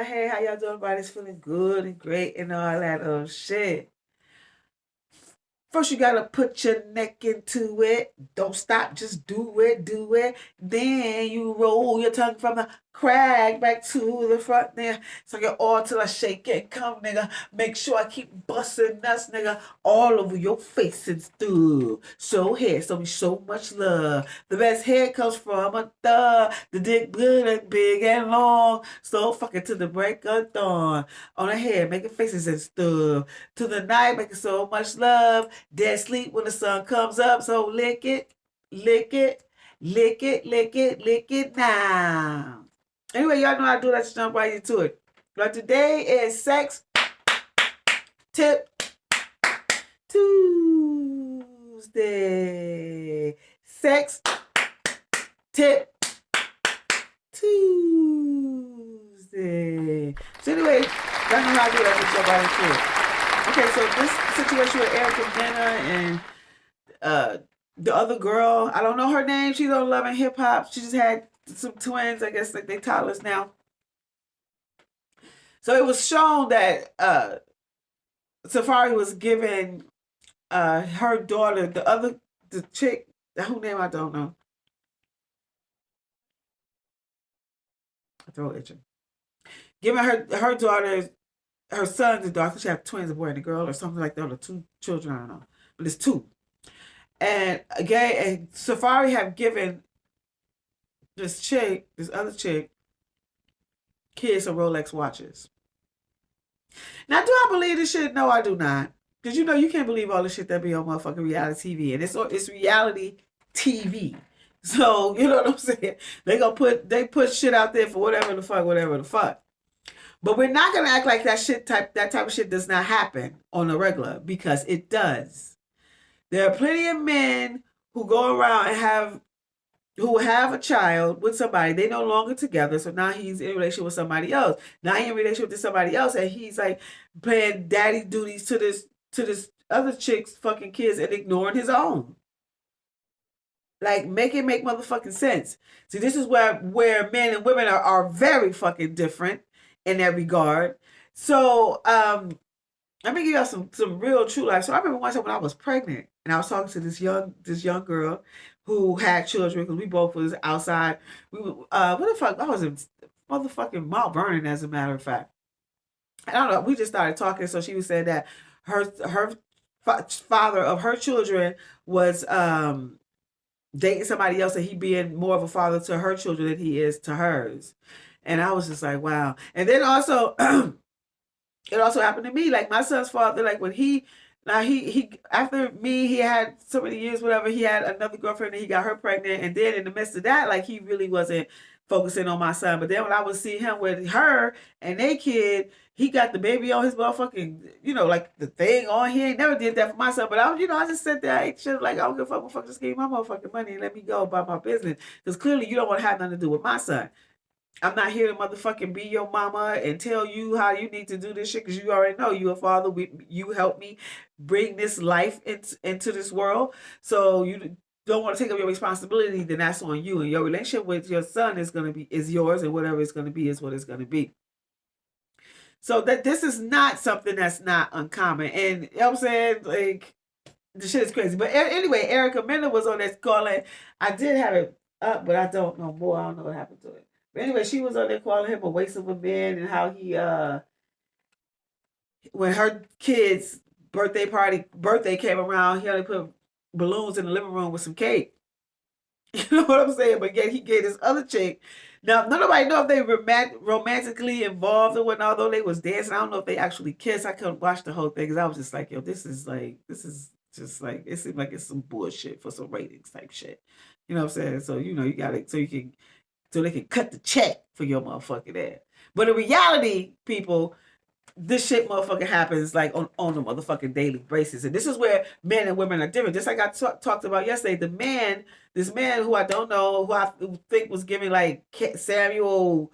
Hey, how y'all doing? Everybody's feeling good and great and all that shit. First, you gotta put your neck into it. Don't stop, just do it, do it. Then you roll your tongue from the crack back to the front there. So get all till I shake it. Come, nigga. Make sure I keep busting nuts, nigga, all over your face and stuff. So hair, so me so much love. The best hair comes from a thug. The dick good and big and long. So fuck it to the break of dawn. On the head, making faces and stuff. To the night, making so much love. Dead sleep when the sun comes up, so lick it, lick it, lick it, lick it, lick it now. Anyway, y'all know how to do. Let's jump right into it. But today is Sex Tip Tuesday. Sex Tip Tuesday. So anyway, y'all know how to do. Let's jump right into it. Okay, so this situation with Erica Mena and the other girl, I don't know her name. She's on Love and Hip Hop. She just had some twins. I guess like they toddlers now. So it was shown that Safaree was giving her daughter, the chick, whose name I don't know. I throw itching. Giving her daughter, her son's a daughter. She had twins, a boy and a girl, or something like that, or two children. I don't know, but it's two. And Safaree have given this other chick, kids some Rolex watches. Now, do I believe this shit? No, I do not. Because you can't believe all the shit that be on motherfucking reality TV. And it's reality TV. So, you know what I'm saying? They put shit out there for whatever the fuck. But we're not gonna act like that type of shit does not happen on a regular, because it does. There are plenty of men who go around and who have a child with somebody. They no longer together, so now he's in a relationship with somebody else. Now he's in a relationship with somebody else, and he's like playing daddy duties to this other chick's fucking kids and ignoring his own. Like, make it make motherfucking sense. See, this is where men and women are very fucking different in that regard. So, let me give y'all some real true life. So I remember one time when I was pregnant and I was talking to this young girl who had children, because we both was outside. We what the fuck? I was in motherfucking Mount Vernon, as a matter of fact. I don't know. We just started talking, so she was saying that her father of her children was dating somebody else, and he being more of a father to her children than he is to hers. And I was just like, wow. And then also it also happened to me. Like, my son's father, like, when he after me, he had so many years, whatever, he had another girlfriend and he got her pregnant. And then in the midst of that, like, he really wasn't focusing on my son. But then when I would see him with her and they kid, he got the baby on his motherfucking, like the thing on. He ain't never did that for my son. But I just sat there, I ate shit like, I don't give a fuck, motherfucker, just give me my motherfucking money and let me go about my business. Because clearly you don't want to have nothing to do with my son. I'm not here to motherfucking be your mama and tell you how you need to do this shit, because you already know you a father. You helped me bring this life into this world. So you don't want to take up your responsibility, then that's on you. And your relationship with your son is yours, and whatever it's gonna be is what it's gonna be. So that this is not something that's not uncommon. And you know what I'm saying? Like, the shit is crazy. But anyway, Erica Mena was on this calling. I did have it up, but I don't know more. I don't know what happened to it. But anyway, she was on there calling him a waste of a man, and how he when her kids' birthday came around, he only put balloons in the living room with some cake. You know what I'm saying? But yet he gave this other chick. Now, nobody know if they were romantically involved or whatnot, although they was dancing. I don't know if they actually kissed. I couldn't watch the whole thing because I was just like, yo, this is just like, it seems like it's some bullshit for some ratings type shit. You know what I'm saying? So, you got it, so they can cut the check for your motherfucking ass. But in reality, people, this shit motherfucking happens like on a motherfucking daily basis. And this is where men and women are different. Just like I talked about yesterday, this man who I don't know, who I think was giving like Samuel,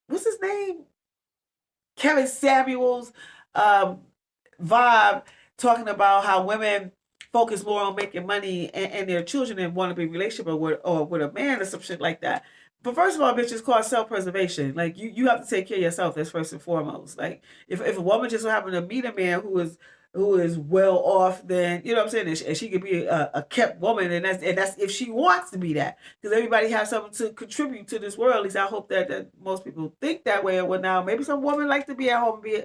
what's his name? Kevin Samuels vibe, talking about how women focus more on making money and their children and want to be in a relationship or with a man or some shit like that. but first of all, bitch, it's called self-preservation. Like you have to take care of yourself. That's first and foremost. Like if a woman just so happen to meet a man who is well off, then you know what I'm saying, and she could be a kept woman, and that's if she wants to be that, because everybody has something to contribute to this world. At least I hope that most people think that way. Well, now maybe some women like to be at home, and be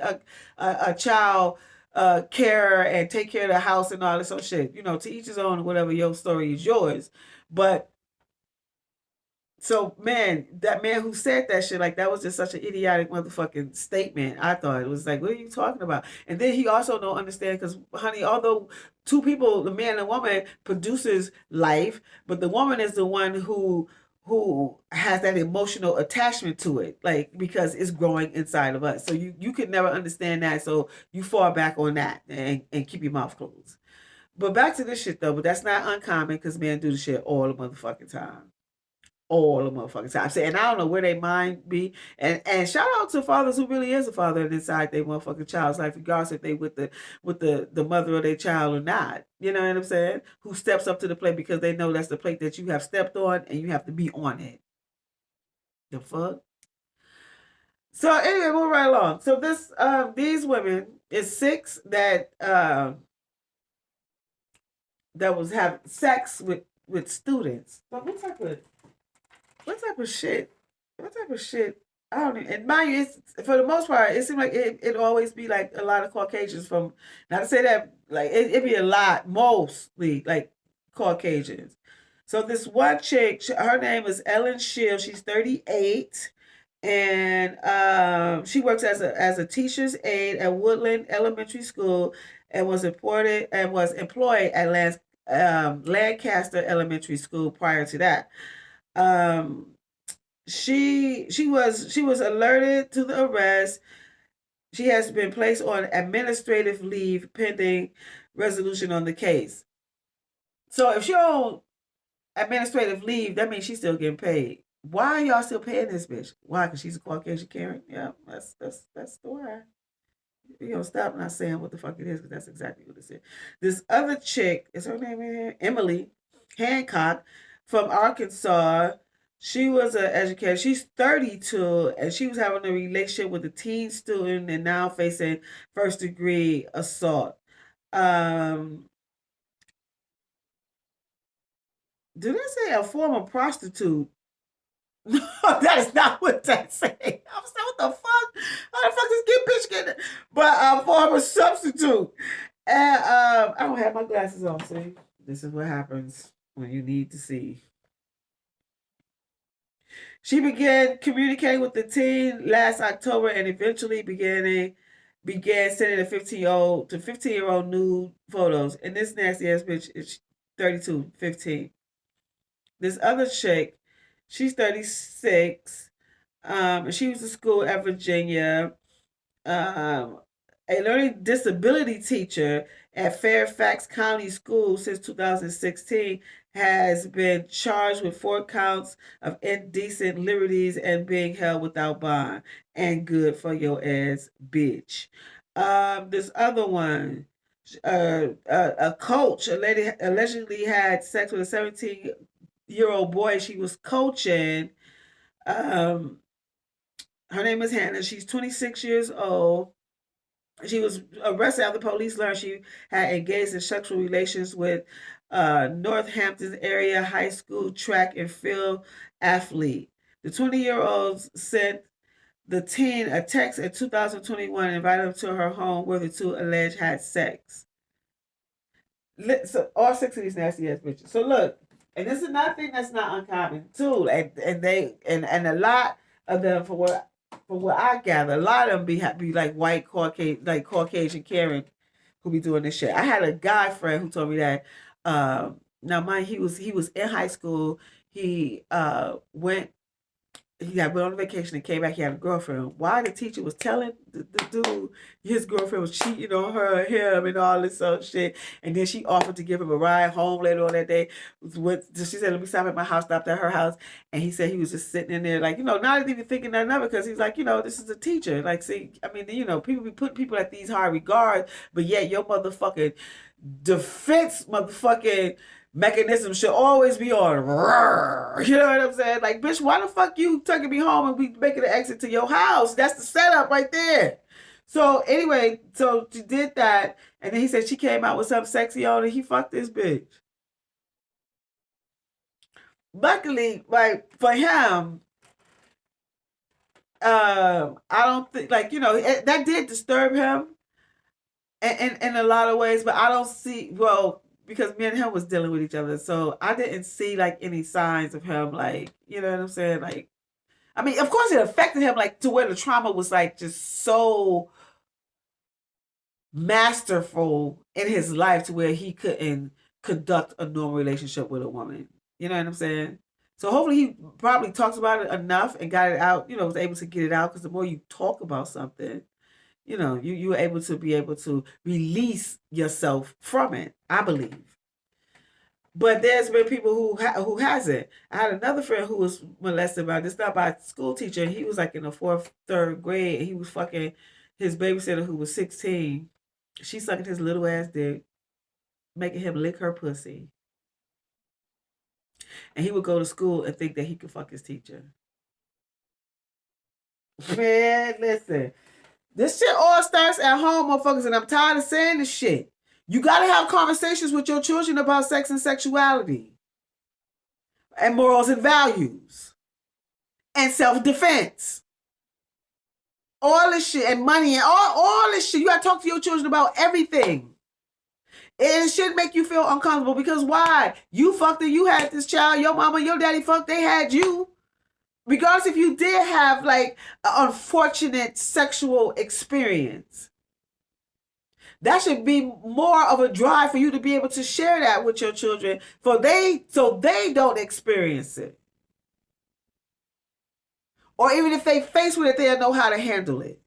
a child carer and take care of the house and all this other shit. You know, to each his own. Whatever your story is yours, but so man, that man who said that shit, like that was just such an idiotic motherfucking statement. I thought it was like, what are you talking about? And then he also don't understand because, honey, although two people, the man and woman, produces life, but the woman is the one who has that emotional attachment to it, like because it's growing inside of us. So you could never understand that. So you fall back on that and keep your mouth closed. But back to this shit though, but that's not uncommon because men do the shit all the motherfucking time, all the motherfucking time. And I don't know where they mind be. And shout out to fathers who really is a father inside their motherfucking child's life, regardless if they with the mother of their child or not. You know what I'm saying? Who steps up to the plate because they know that's the plate that you have stepped on and you have to be on it. The fuck? So anyway, move right along. So these women is six that was having sex with students. But what type of shit? What type of shit? I don't even, and mind you, it's, for the most part, it seemed like it always be like a lot of Caucasians from, not to say that, like, it be a lot, mostly, like, Caucasians. So this one chick, her name is Ellen Shield. She's 38. And she works as a teacher's aide at Woodland Elementary School and was employed at Lancaster Elementary School prior to that. Um, she was alerted to the arrest. She has been placed on administrative leave pending resolution on the case. So if she on administrative leave, that means she's still getting paid. Why are y'all still paying this bitch? Why? Because she's a Caucasian Karen. Yeah, that's the why. You know, stop not saying what the fuck it is, because that's exactly what it is. This other chick, is her name in here? Emily Hancock from Arkansas. She was an educator. She's 32, and she was having a relationship with a teen student and now facing first degree assault. Um, did they say a former prostitute? No, that is not what that say. I'm saying, what the fuck? How the fuck this bitch get it? But former substitute. And I don't have my glasses on, see? This is what happens when you need to see. She began communicating with the teen last October and eventually began sending a 15-year-old nude photos. And this nasty ass bitch is 32, 15. This other chick, she's 36. She was in school at Virginia. A learning disability teacher at Fairfax County School since 2016 has been charged with 4 counts of indecent liberties and being held without bond. And good for your ass, bitch. This other one, a coach, a lady allegedly had sex with a 17-year-old boy she was coaching. Her name is Hannah. She's 26 years old. She was arrested after police learned she had engaged in sexual relations with Northampton area high school track and field athlete. The 20-year-old sent the teen a text in 2021 and invited him to her home where the two alleged had sex. So all 6 of these nasty ass bitches. So look, and this is another thing that's not uncommon too, and a lot of them, for what I gather, a lot of them be like white Caucasian Karen who be doing this shit. I had a guy friend who told me that. Now mind he was in high school. He went on vacation and came back. He had a girlfriend. Why the teacher was telling the dude his girlfriend was cheating on him, and all this other shit. And then she offered to give him a ride home later on that day. She said, "Let me stop at my house." Stopped at her house, and he said he was just sitting in there, like, not even thinking nothing of it, because he's like, this is a teacher. Like, see, I mean, people be putting people at these high regards, but yet your motherfucking defense, motherfucking mechanism should always be on. You know what I'm saying? Like, bitch, why the fuck you taking me home and we making an exit to your house? That's the setup right there. So anyway, so she did that, and then he said she came out with something sexy on, and he fucked this bitch. Luckily, like for him, I don't think like that did disturb him in a lot of ways, but I don't see because me and him was dealing with each other, so I didn't see like any signs of him like you know what I'm saying. Like, I mean, of course, it affected him like to where the trauma was like just so masterful in his life to where he couldn't conduct a normal relationship with a woman. You know what I'm saying? So hopefully he probably talks about it enough and got it out, was able to get it out because the more you talk about something, you were able to release yourself from it, I believe. But there's been people who hasn't. I had another friend who was molested by this not by a school teacher. He was like in the fourth, third grade, and he was fucking his babysitter who was 16. She sucking his little ass dick, making him lick her pussy, and he would go to school and think that he could fuck his teacher. Man, listen, this shit all starts at home, motherfuckers, and I'm tired of saying this shit. You gotta have conversations with your children about sex and sexuality, and morals and values, and self-defense. All this shit, and money, and all this shit. You gotta talk to your children about everything. It should make you feel uncomfortable because why? You fucked it, you had this child, your mama, your daddy fucked, they had you. Regardless if you did have like an unfortunate sexual experience. That should be more of a drive for you to be able to share that with your children so they don't experience it. Or even if they face with it, they'll know how to handle it.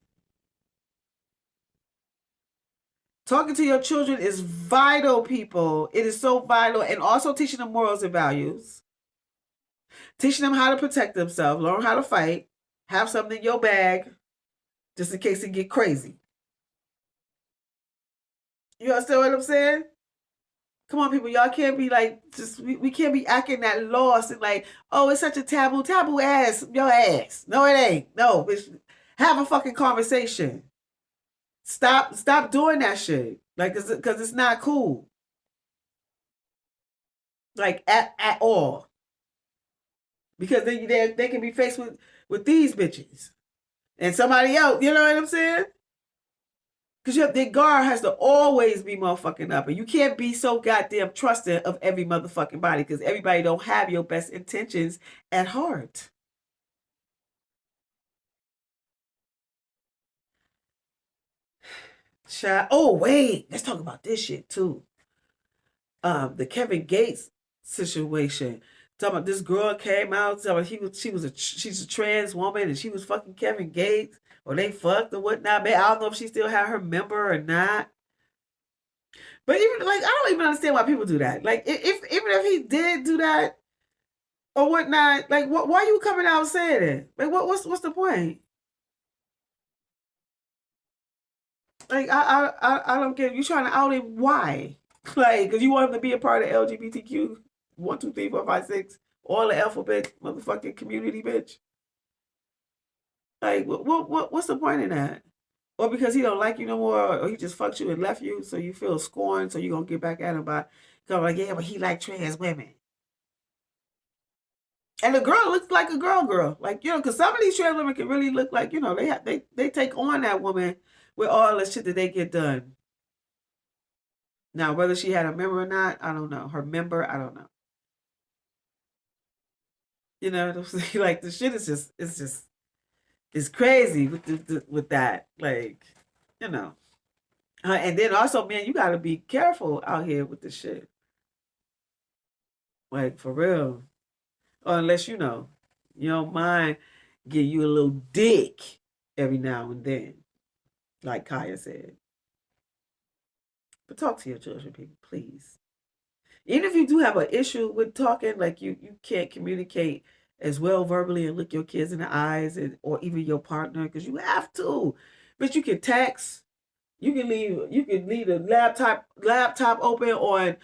Talking to your children is vital, people. It is so vital. And also teaching them morals and values. Teaching them how to protect themselves. Learn how to fight. Have something in your bag just in case it get crazy. You understand what I'm saying? Come on, people. Y'all can't be like, we can't be acting that lost and like, oh, it's such a taboo. Taboo ass, your ass. No, it ain't. No, bitch. Have a fucking conversation. Stop doing that shit. Like, because it's not cool. Like, at all. Because they can be faced with these bitches. And somebody else, you know what I'm saying? Because their guard has to always be motherfucking up. And you can't be so goddamn trusting of every motherfucking body because everybody don't have your best intentions at heart. Oh, wait. Let's talk about this shit, too. The Kevin Gates situation. Talking about this girl came out, talking about she's a trans woman and she was fucking Kevin Gates or they fucked or whatnot. Man, I don't know if she still had her member or not. But even like I don't even understand why people do that. Like if even if he did do that or whatnot, like why are you coming out saying it? Like what's the point? Like I don't get you trying to out him why? Like because you want him to be a part of LGBTQ 1, 2, 3, 4, 5, 6, all the alphabet motherfucking community, bitch. Like what's the point in that? Or because he don't like you no more, or he just fucked you and left you, so you feel scorned, so you gonna get back at him by going like, yeah, but he like trans women. And the girl looks like a girl. Like, because some of these trans women can really look like, they take on that woman with all the shit that they get done. Now, whether she had a member or not, I don't know. Her member, I don't know. Like the shit is it's crazy with that. Like, and then also, man, you gotta be careful out here with this shit. Like for real. Or unless you don't mind give you a little dick every now and then, like Kaya said. But talk to your children, people, please. Even if you do have an issue with talking, like you can't communicate as well verbally and look your kids in the eyes or even your partner, because you have to. But you can text. You can leave the laptop open on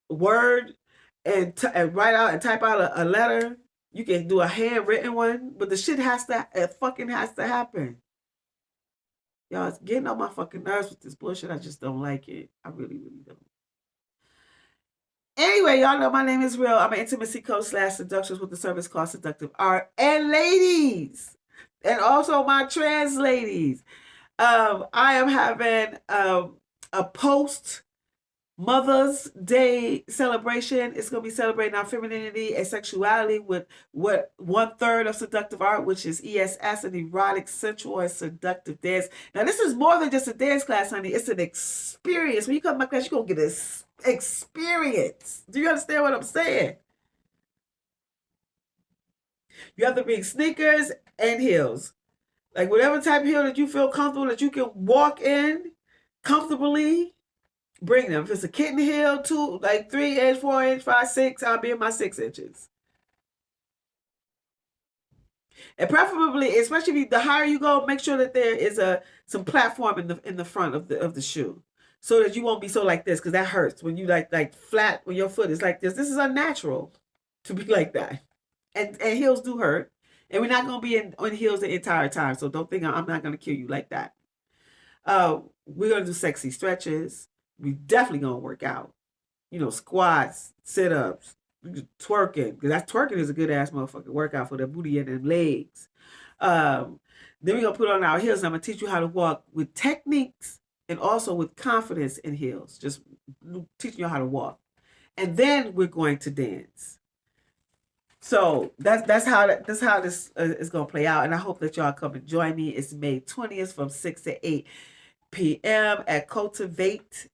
Word and write out and type out a letter. You can do a handwritten one, but the shit has to, it fucking has to happen. Y'all, it's getting on my fucking nerves with this bullshit. I just don't like it. I really, really don't. Anyway, y'all know my name is Real. I'm an intimacy coach / seductress with the service called Seductive Art. And ladies, and also my trans ladies, I am having a post Mother's Day celebration. It's going to be celebrating our femininity and sexuality with what 1/3 of seductive art, which is ESS, an erotic, sensual, and seductive dance. Now, this is more than just a dance class, honey. It's an experience. When you come to my class, you're going to get this experience. Do you understand what I'm saying? You have to bring sneakers and heels. Like whatever type of heel that you feel comfortable, that you can walk in comfortably, bring them. If it's a kitten heel, 3 inch, 4 inch, 5, 6, I'll be in my 6 inches. And preferably, especially if the higher you go, make sure that there is some platform in the front of the shoe, so that you won't be so like this, because that hurts when you like flat when your foot is like this. This is unnatural to be like that, and heels do hurt, and we're not gonna be on heels the entire time. So don't think I'm not gonna kill you like that. We're gonna do sexy stretches. We definitely gonna work out. Squats, sit ups, twerking, because that twerking is a good ass motherfucking workout for the booty and them legs. Then we're gonna put on our heels. And I'm gonna teach you how to walk with techniques and also with confidence in heels. Just teaching you how to walk, and then we're going to dance. So that's how this is gonna play out, and I hope that y'all come and join me. It's May 20th from 6 to 8 p.m. at Cultivate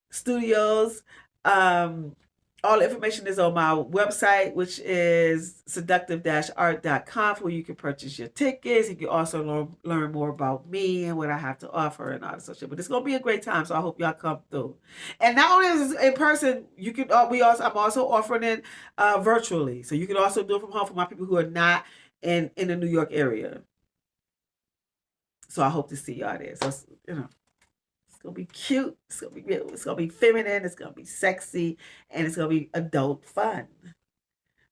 Studios. All the information is on my website, which is seductive-art.com, where you can purchase your tickets. You can also learn more about me and what I have to offer and all this stuff. But it's gonna be a great time, so I hope y'all come through. And not only is it in person, you can I'm also offering it virtually, so you can also do it from home for my people who are not in the New York area. So I hope to see y'all there. So it's gonna be cute. It's gonna be real. It's gonna be feminine. It's gonna be sexy, and it's gonna be adult fun.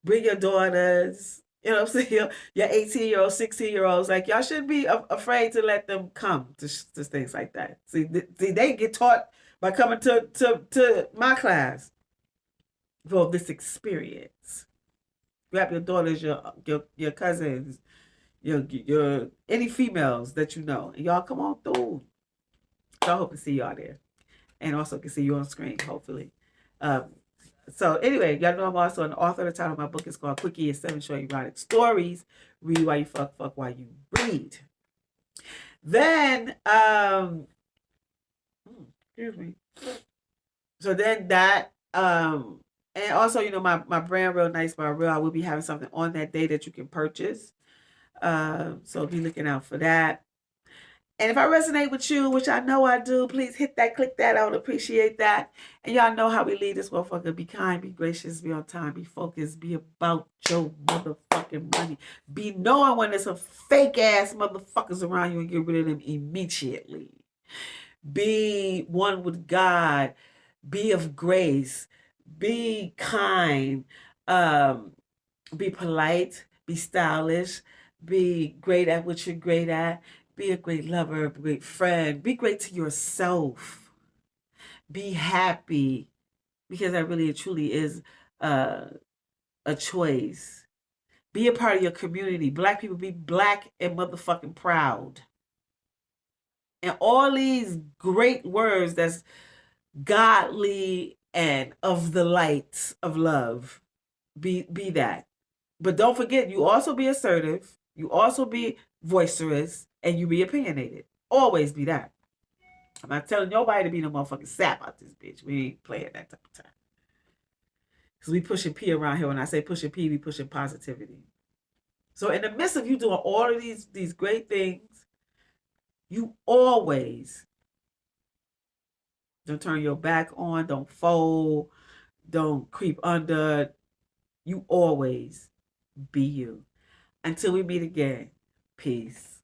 Bring your daughters. You know what I'm saying? Your 18-year-olds, 16-year-olds. Like, y'all shouldn't be afraid to let them come to things like that. See, they get taught by coming to my class for this experience. Grab your daughters, your cousins, your any females that you know, and y'all come on through. So I hope to see y'all there, and also can see you on screen, hopefully. So anyway, y'all know I'm also an author. The title of my book is called Quickie and 7 Short Erotic Stories. Read while you fuck while you read. Then, excuse me. So then that, and also, my brand Real Nice by Real, I will be having something on that day that you can purchase. So be looking out for that. And if I resonate with you, which I know I do, please click that. I would appreciate that. And y'all know how we lead this motherfucker. Be kind, be gracious, be on time, be focused, be about your motherfucking money. Be knowing when there's some fake ass motherfuckers around you and get rid of them immediately. Be one with God. Be of grace. Be kind. Be polite. Be stylish. Be great at what you're great at. Be a great lover, a great friend. Be great to yourself. Be happy, because that really and truly is a choice. Be a part of your community. Black people, be black and motherfucking proud. And all these great words that's godly and of the light of love. Be that. But don't forget, you also be assertive. You also be boisterous. And you be opinionated. Always be that. I'm not telling nobody to be no motherfucking sap out this bitch. We ain't playing that type of time. Because we pushing P around here. When I say pushing P, we pushing positivity. So in the midst of you doing all of these great things, you always don't turn your back on, don't fold, don't creep under. You always be you. Until we meet again, peace.